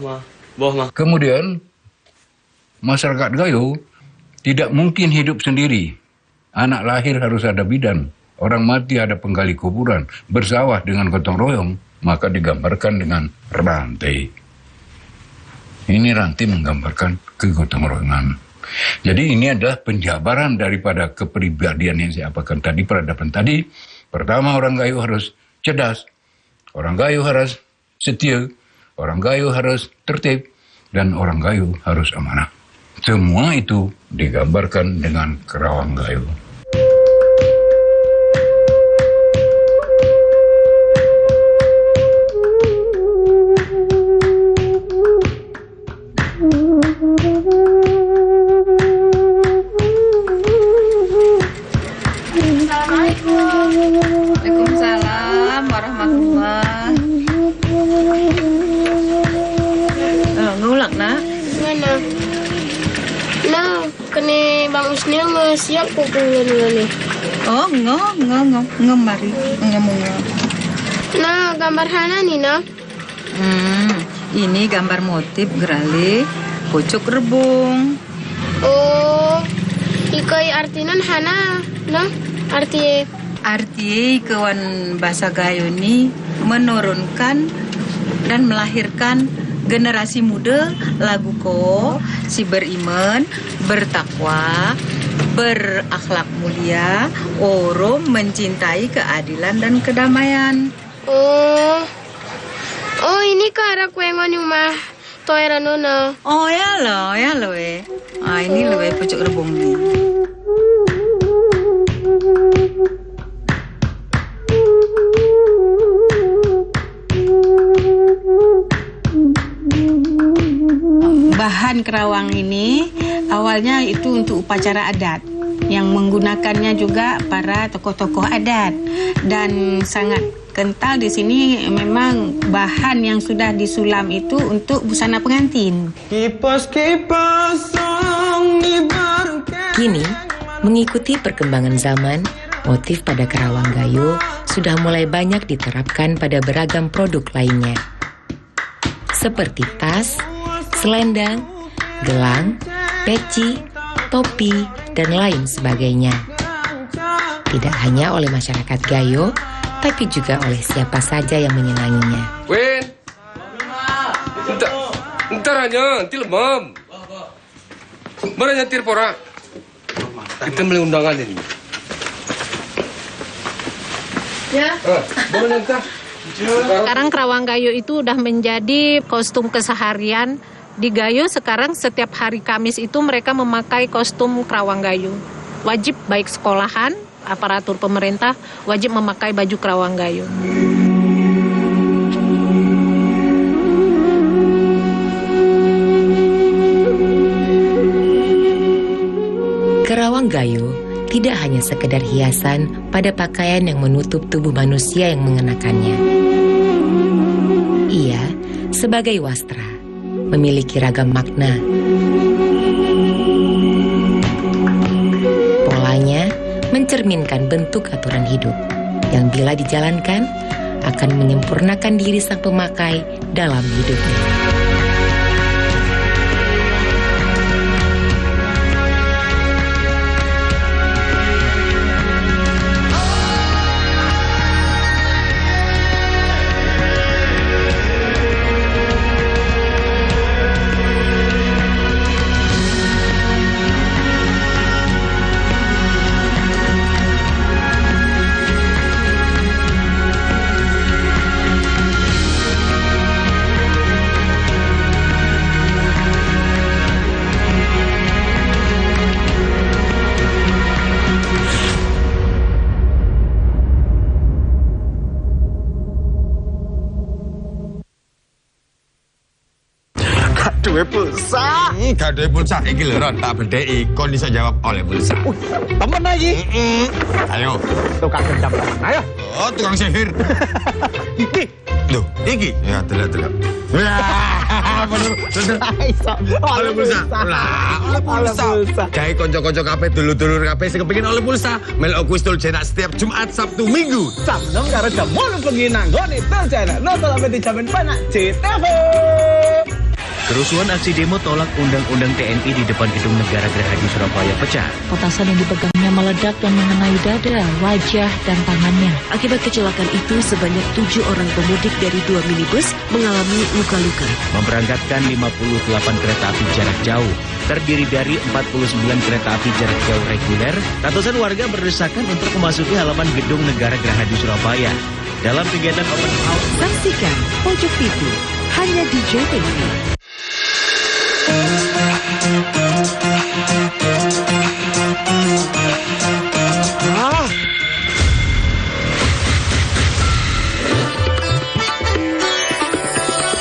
Kemudian masyarakat Gayo tidak mungkin hidup sendiri. Anak lahir harus ada bidan. Orang mati ada penggali kuburan. Bersawah dengan gotong royong. Maka digambarkan dengan rantai. Ini rantai menggambarkan kegotong royongan. Jadi ini adalah penjabaran daripada kepribadian yang saya apakan tadi, peradaban tadi. Pertama, orang Gayo harus cerdas. Orang Gayo harus setia. Orang Gayo harus tertib. Dan orang Gayo harus amanah. Semua itu digambarkan dengan Kerawang Gayo. Waalaikumsalam warahmatullahi. Ngulak nak? Mana? Nah, kene Bang Usni siap pukulan ni. Oh, mari. Nah, gambar hana ni nak. Ini gambar motif gerali pucuk rebung. Oh, ikai artinan hana, nah arti kawan bahasa Gayo ini menurunkan dan melahirkan generasi muda lagu ko si beriman, bertakwa, berakhlak mulia, oro mencintai keadilan dan kedamaian. Oh ini ke arah kue ngoni mah toera nona. Oh ya lo ini lebih pucuk rebung nih. Bahan kerawang ini awalnya itu untuk upacara adat yang menggunakannya juga para tokoh-tokoh adat dan sangat kental di sini memang bahan yang sudah disulam itu untuk busana pengantin. Kini, mengikuti perkembangan zaman, motif pada Kerawang Gayo sudah mulai banyak diterapkan pada beragam produk lainnya. Seperti tas, selendang, gelang, peci, topi, dan lain sebagainya. Tidak hanya oleh masyarakat Gayo, tapi juga oleh siapa saja yang menyenanginya. Wen, entar aja, nanti lemam. Mana nyetir pora? Kita beli undangan ini. Ya. Boleh nyetir? Sekarang Kerawang Gayo itu udah menjadi kostum keseharian. Di Gayo sekarang setiap hari Kamis itu mereka memakai kostum Kerawang Gayo. Wajib baik sekolahan, aparatur pemerintah wajib memakai baju Kerawang Gayo. Kerawang Gayo tidak hanya sekedar hiasan pada pakaian yang menutup tubuh manusia yang mengenakannya. Ia, sebagai wastra, memiliki ragam makna. Polanya mencerminkan bentuk aturan hidup yang bila dijalankan akan menyempurnakan diri sang pemakai dalam hidupnya. Duwe pulsa. Gak duwe pulsa. Iki lho Ron, tak bedheki. Kon iso jawab oleh pulsa. Temen lagi. Ayo. Tukang gendam. Ayo. Oh, tukang sihir. Iki. Loh, iki. Ya, delok. Bener. Iso. Oleh pulsa. Lah, oleh pulsa. Gawe kanca-kanca kabeh dulur-dulur kabeh sing kepengin oleh pulsa. Melok kuis Tulcenak setiap Jumat, Sabtu, Minggu. Jam 6 karo jam 8 bengi nang gone Tulcenak. Nonton sampai dijamin penak CTV. Kerusuhan aksi demo tolak Undang-Undang TNI di depan Gedung Negara Gerahadi Surabaya pecah. Petasan yang dipegangnya meledak dan mengenai dada, wajah, dan tangannya. Akibat kecelakaan itu, sebanyak 7 orang pemudik dari 2 minibus mengalami luka-luka. Memberangkatkan 58 kereta api jarak jauh, terdiri dari 49 kereta api jarak jauh reguler. Ratusan warga berdesakan untuk memasuki halaman Gedung Negara Gerahadi Surabaya. Dalam kegiatan open house, saksikan Pojok TV hanya di JTV.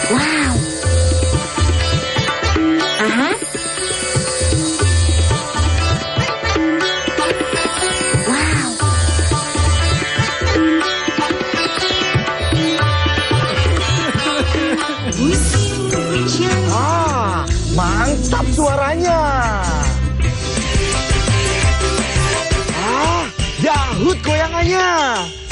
Wow. Aha. Wow. Mantap suaranya. Yahut goyangannya.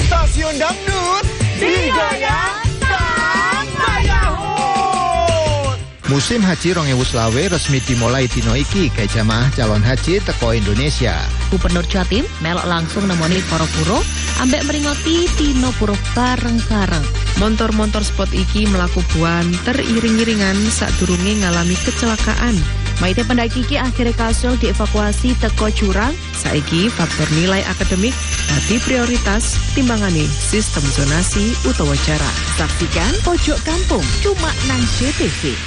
Stasiun dangdut digoyang sama Yahut. Musim Haji 2020 resmi dimulai dino iki ke jamaah calon haji teko Indonesia. Gubernur Jatim melok langsung nemoni para puro ambek meringoti dino puro bareng-bareng. Montor-montor spot iki melaku buanter iring-iringan sadurunge ngalami kecelakaan. Maite pendaki iki akhirnya kasul dievakuasi teko jurang. Saiki faktor nilai akademik dadi prioritas timbangane sistem zonasi utawa jarak. Saksikan Pojok Kampung cuma nang JTV.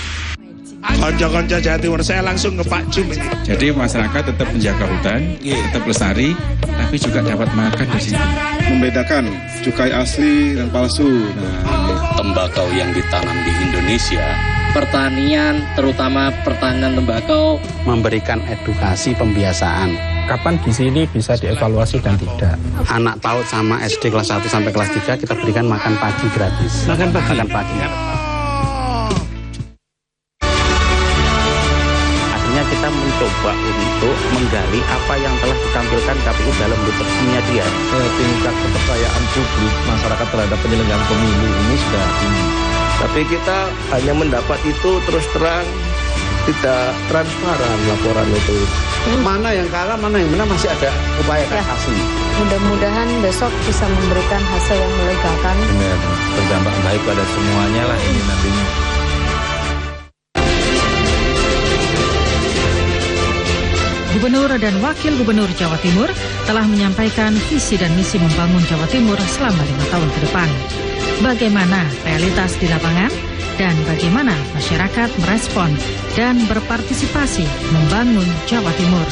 Konco-konco Jawa Timur, saya langsung ke Pak Jum ini. Jadi masyarakat tetap menjaga hutan, tetap lestari, tapi juga dapat makan di sini. Membedakan cukai asli dan palsu. Tembakau yang ditanam di Indonesia, pertanian, terutama pertanian tembakau, memberikan edukasi pembiasaan. Kapan di sini bisa dievaluasi dan tidak? Anak PAUD sama SD kelas 1 sampai kelas 3 kita berikan makan pagi gratis. Makan pagi? Makan pagi. Kita mencoba untuk menggali apa yang telah ditampilkan KPU dalam literaturnya dia. Tingkat kepercayaan publik masyarakat terhadap penyelenggaraan pemilu ini sudah tinggi. Tapi kita hanya mendapat itu terus terang, tidak transparan laporan itu. Mana yang kalah, mana yang menang, masih ada upaya kasasi. Mudah-mudahan besok bisa memberikan hasil yang melegakan. Benar, berdampak baik pada semuanya lah ini nantinya. Gubernur dan Wakil Gubernur Jawa Timur telah menyampaikan visi dan misi membangun Jawa Timur selama 5 tahun ke depan. bagaimana realitas di lapangan, dan bagaimana masyarakat merespon dan berpartisipasi membangun Jawa Timur.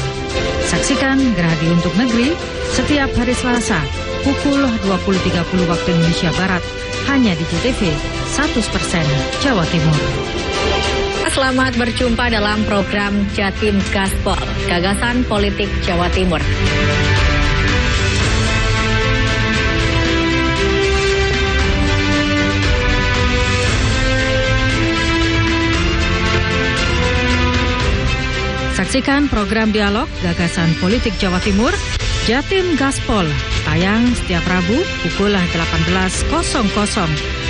Saksikan Gerhadi untuk Negeri setiap hari Selasa pukul 20.30 waktu Indonesia Barat hanya di JTV 100% Jawa Timur. Selamat berjumpa dalam program Jatim Gaspol, Gagasan Politik Jawa Timur. Saksikan program dialog Gagasan Politik Jawa Timur, Jatim Gaspol, tayang setiap Rabu pukul 18.00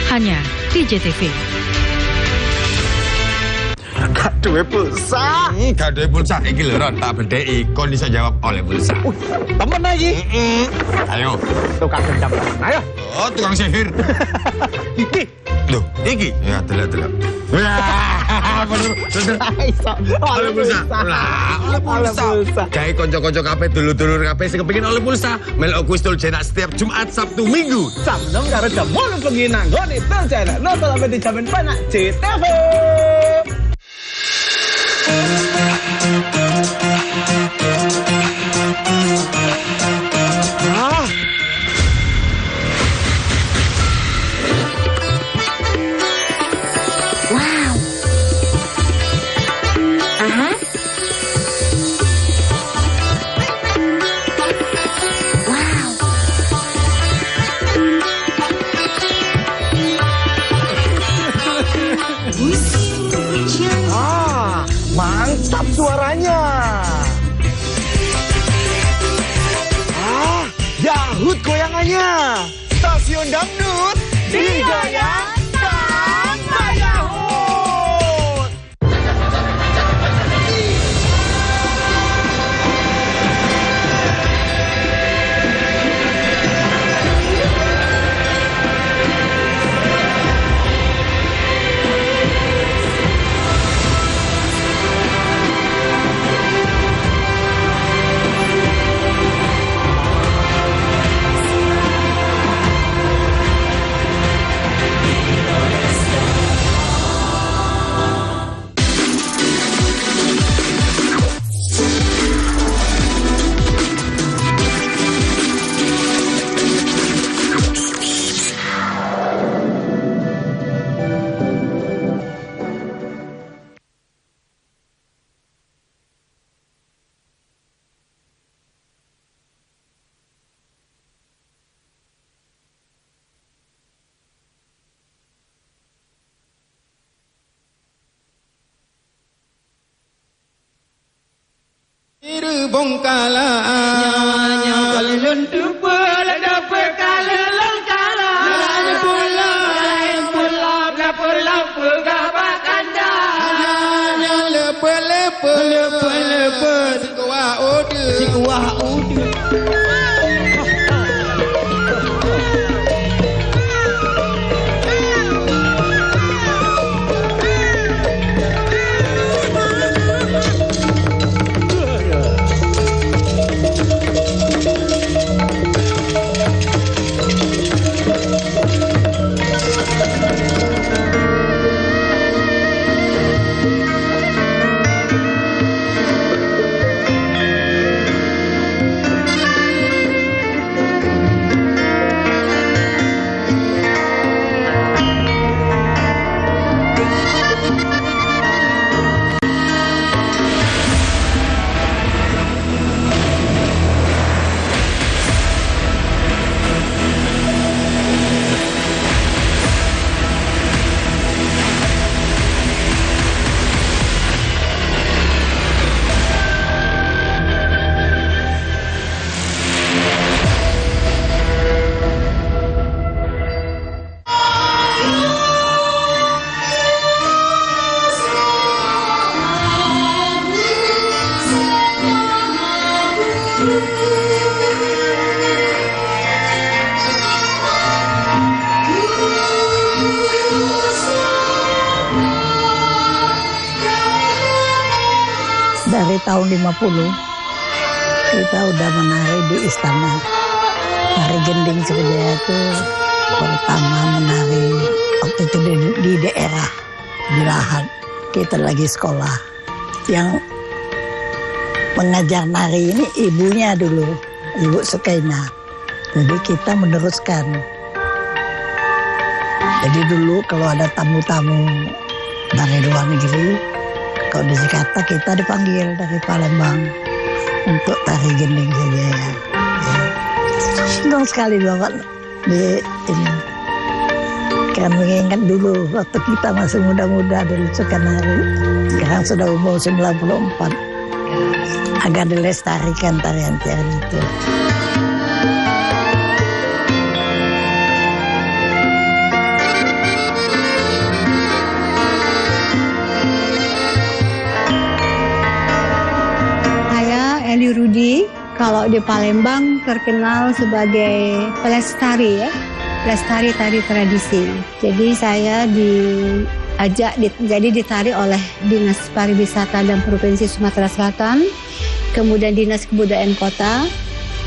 hanya di JTV. Gak duwe pulsa. Gak duwe pulsa. Iki lho Ron, tak bedheki kon iso jawab oleh pulsa. Temen lagi. Ayo. Tukang dendam. Ayo. Oh, tukang sihir. Iki. Loh, iki. Ya, delok. Bener. Oleh pulsa. Oleh pulsa. Gawe kanca-kanca kabeh dulur-dulur kabeh sing kepengin oleh pulsa, melok kuis jenak setiap Jumat, Sabtu, Minggu. Jam 6 karo jam 8 bengi nang nggone Telcel. Nonton sampai dijamin penak JTV. Mantap suaranya. Yahut goyangannya. Stasiun dangdut digoyang sama Yahut. Bongkala nyawanya kalun tupul dapur kalun kala pulau dapur lampu gabak kanda lepe sikuah udu Dari tahun 50 kita udah menari di istana. Tari gending seperti itu Pertama menari waktu itu di daerah, di lahan. Kita lagi sekolah. Yang mengajar nari ini ibunya dulu, Ibu Sukaina. Jadi kita meneruskan. Jadi dulu kalau ada tamu-tamu dari luar negeri, kalau di Jakarta kita dipanggil dari Palembang untuk tari gending saja ya. Senang sekali Bapak di ini. Kan mengingat dulu waktu kita masih muda-muda dulu suka nari. Sekarang sudah umur 94. Agak dilestarikan tarian-tarian itu. Eli Rudi, kalau di Palembang terkenal sebagai pelestari ya, pelestari tari tradisi. Jadi saya jadi ditari oleh Dinas Pariwisata dan Provinsi Sumatera Selatan, kemudian Dinas Kebudayaan Kota,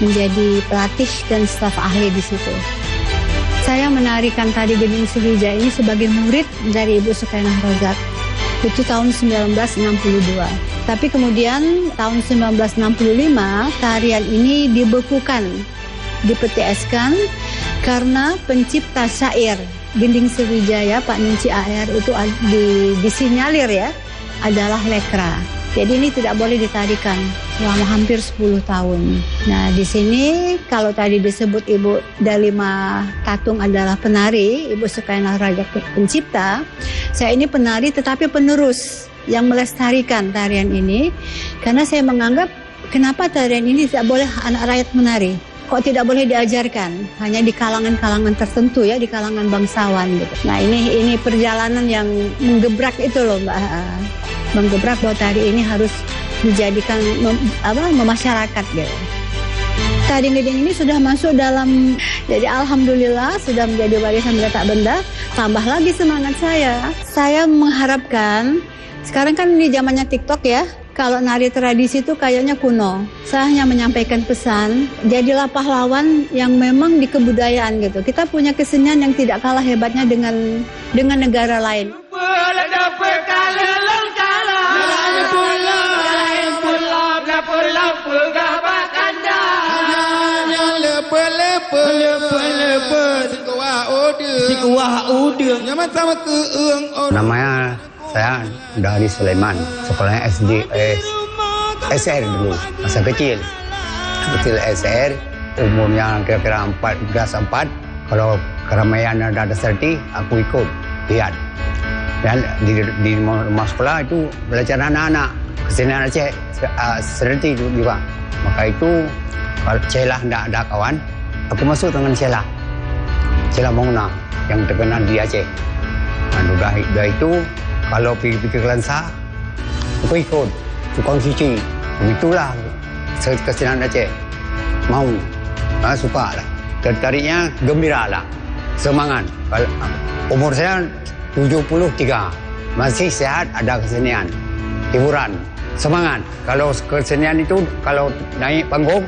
menjadi pelatih dan staf ahli di situ. Saya menarikan tari gending Sriwijaya ini sebagai murid dari Ibu Sukainah Rozak. Itu tahun 1962. Tapi kemudian tahun 1965 tarian ini dibekukan, dipetieskan karena pencipta syair gending Sriwijaya Pak Ninci AR itu disinyalir ya adalah lekra. Jadi ini tidak boleh ditarikan selama hampir 10 tahun. Nah di sini kalau tadi disebut Ibu Dalima Tatung adalah penari, Ibu Sukainah Rozak pencipta, saya ini penari tetapi penerus yang melestarikan tarian ini, karena saya menganggap kenapa tarian ini tidak boleh anak rakyat menari, kok tidak boleh diajarkan hanya di kalangan-kalangan tertentu ya, di kalangan bangsawan gitu. Nah ini perjalanan yang menggebrak itu loh Mbak, menggebrak bahwa tari ini harus dijadikan memasyarakat gitu. Tari gending ini sudah masuk dalam, jadi alhamdulillah sudah menjadi warisan tidak benda. Tambah lagi semangat saya mengharapkan. Sekarang kan di zamannya TikTok ya, kalau nari tradisi itu kayaknya kuno. Saya hanya menyampaikan pesan, jadilah pahlawan yang memang di kebudayaan gitu. Kita punya kesenian yang tidak kalah hebatnya dengan negara lain. Namanya saya dari Sulaiman, sekolahnya SR dulu, masa kecil SR, umurnya kira-kira 4, kalau keramaian ada serti, aku ikut lihat. Dan di rumah sekolah itu belajar anak-anak kesenian Aceh serti juga. Maka itu kalau celah tidak ada kawan, aku masuk dengan celah Mona yang terkenal di Aceh. Nah, udah itu kalau pergi ke Kelansa, aku ikut tukang cuci. Begitulah kesenian Aceh. Mau, suka lah. Tertariknya gembira lah, semangat. Umur saya 73, masih sehat, ada kesenian, hiburan, semangat. Kalau kesenian itu, kalau naik panggung,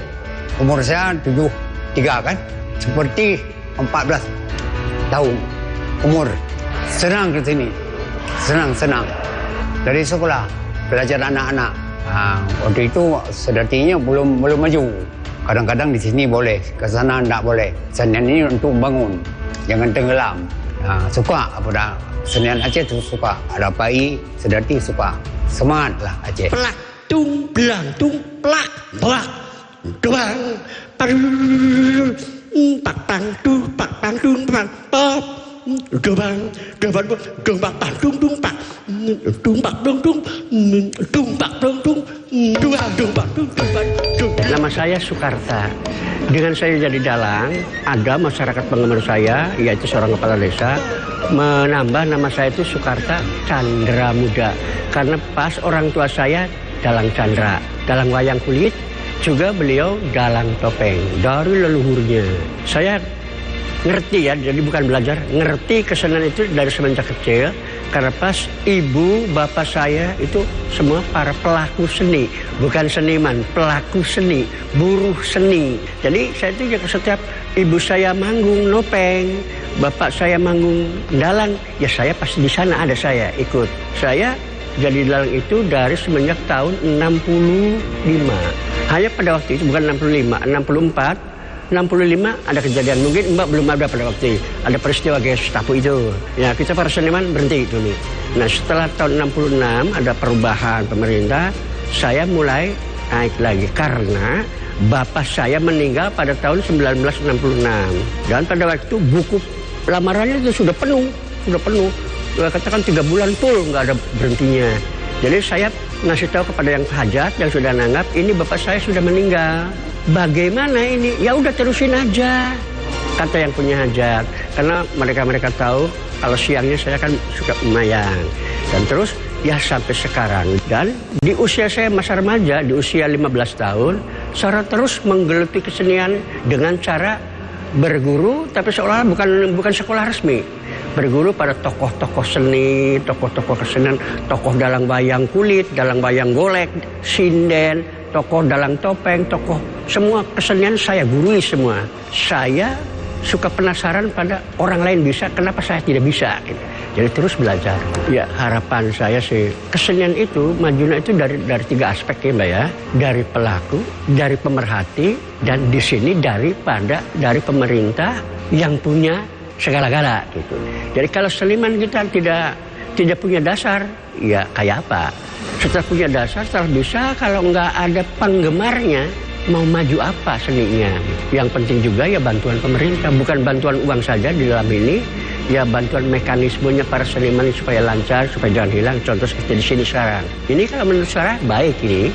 umur saya 73 kan, seperti 14 tahun umur. Senang ke sini. Senang. Dari sekolah, belajar anak-anak. Waktu itu sejatinya belum maju. Kadang-kadang di sini boleh, ke sana tidak boleh. Senian ini untuk bangun, jangan tenggelam. Suka pada senian Aceh itu suka. Ada pai, sedati suka. Semangatlah Aceh. Plak, tung, belang, tung, plak, plak, doang, pang, pak, pang, tung, pak, pang, tung, pang, pop. Dobang, pak, tung, pak, tung, pak, tung. Nama saya Sukarta. Dengan saya jadi dalang, ada masyarakat penggemar saya, yaitu seorang kepala desa, menambah nama saya itu Sukarta Chandra Muda. Karena pas orang tua saya dalang Chandra, dalang wayang kulit, juga beliau dalang topeng dari leluhurnya. Saya ngerti ya, jadi bukan belajar, ngerti kesenian itu dari semenjak kecil. Karena pas ibu, bapak saya itu semua para pelaku seni. Bukan seniman, pelaku seni, buruh seni. Jadi saya itu setiap ibu saya manggung nopeng, bapak saya manggung dalang, ya saya pasti di sana ada saya ikut. Saya jadi dalang itu dari semenjak tahun 65. Hanya pada waktu itu bukan 65, 64. 65 ada kejadian, mungkin Mbak belum ada pada waktu itu. Ada peristiwa Gestapo itu. Ya, kita para seniman berhenti dulu. Nah, setelah tahun 66 ada perubahan pemerintah, saya mulai naik lagi karena bapak saya meninggal pada tahun 1966. Dan pada waktu itu buku lamarannya itu sudah penuh. Katakan 3 bulan full, nggak ada berhentinya. Jadi saya ngasih tahu kepada yang hajat yang sudah nanggap, ini bapak saya sudah meninggal. Bagaimana ini? Ya udah terusin aja, kata yang punya hajat. Karena mereka tahu kalau siangnya saya kan suka memayang. Dan terus ya sampai sekarang. Dan di usia saya masa remaja, di usia 15 tahun, saya terus menggeluti kesenian dengan cara berguru, tapi seolah bukan sekolah resmi. Berguru pada tokoh-tokoh seni, tokoh-tokoh kesenian, tokoh dalang wayang kulit, dalang wayang golek, sinden, tokoh dalang topeng, tokoh semua kesenian saya gurui semua. Saya suka penasaran pada orang lain bisa, kenapa saya tidak bisa? Gitu. Jadi terus belajar. Ya harapan saya sih kesenian itu majunya itu dari 3 aspek ya Mbak ya. Dari pelaku, dari pemerhati, dan di sini dari pemerintah yang punya segala-gala gitu. Jadi kalau seniman kita tidak punya dasar, ya kayak apa? Setelah punya dasar, setelah bisa, kalau nggak ada penggemarnya, mau maju apa seninya? Yang penting juga ya bantuan pemerintah, bukan bantuan uang saja di dalam ini, ya bantuan mekanismenya para seniman supaya lancar, supaya jangan hilang. Contoh seperti di sini sekarang. Ini kalau menurut saya baik ini.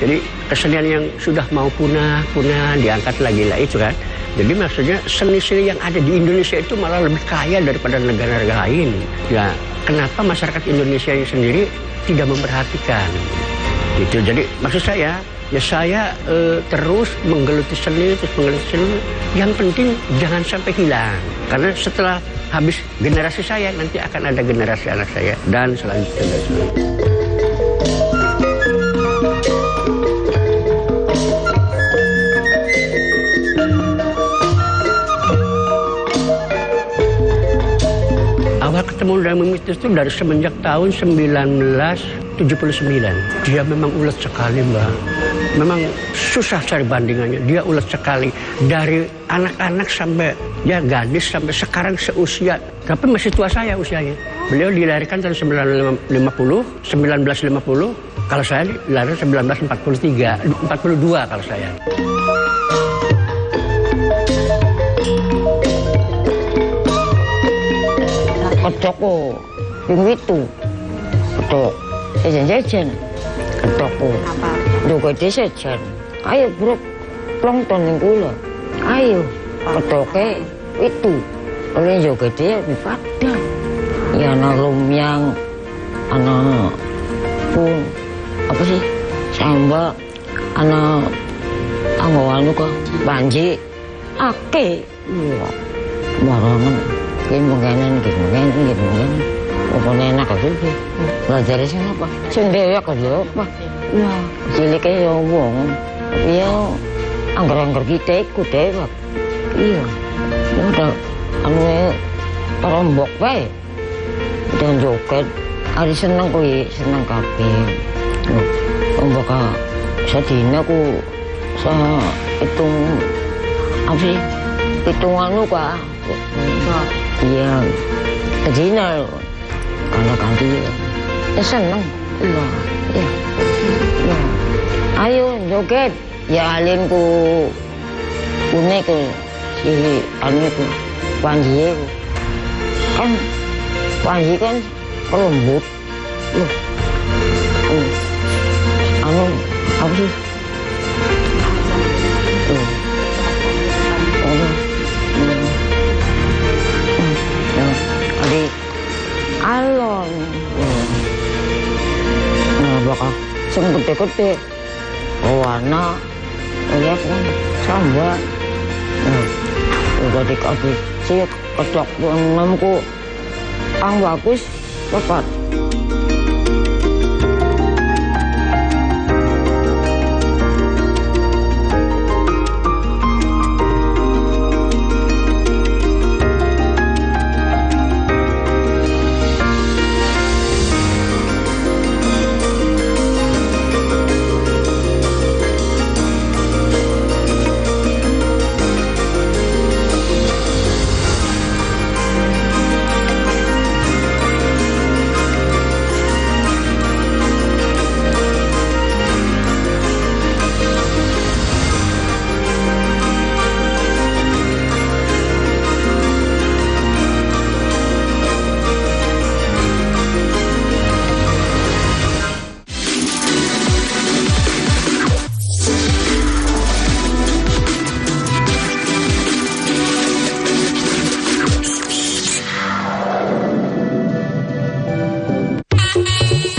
Jadi kesenian yang sudah mau punah diangkat lagi lah itu kan. Jadi maksudnya seni-seni yang ada di Indonesia itu malah lebih kaya daripada negara-negara lain. Ya kenapa masyarakat Indonesia sendiri tidak memperhatikan? Gitu. Jadi maksud saya, ya saya terus menggeluti seni. Yang penting jangan sampai hilang. Karena setelah habis generasi saya, nanti akan ada generasi anak saya dan selanjutnya. Awal ketemu dengan Mimis itu dari semenjak tahun 1979. Dia memang ulet sekali Mbak. Memang susah cari bandingannya. Dia ulet sekali. Dari anak-anak sampai ya gadis sampai sekarang seusia. Tapi masih tua saya usianya. Beliau dilahirkan tahun 1950. Kalau saya dilahirkan 1942 kalau saya. Kedokku, yang itu, kedok, jajan, kedokku, juga jajan. Ayo bro, plongton yang gula, ayo, kedoknya itu, oleh juga dia pada, ya anak lumyang, anak pun, apa sih, sambal, anak anggawan juga, banji, ake, barangan. Gimana. Pokoknya enak aja sih. Belajar sih apa? Sendiri kerja apa? Wah, ciliknya ya wong. Tapi ya anggar-anggar kita ikut deh, Pak. Iya. Udah parombok bae. Dan joget. Ada seneng seneng kabeh. Ombok sedina ku saya hitung apa sih? Hitungan lu Pak. Iya, kejina loh, karena ganti ya seneng, iya. Ayo joget, ya alin ku unek si anu ku Panji kan kelembut, loh, anu apa sih? Alon, nah bakal gede-gede, warna, lihat kan, sambal, udah dikasih kedok 6ku, ang bagus, Bapak.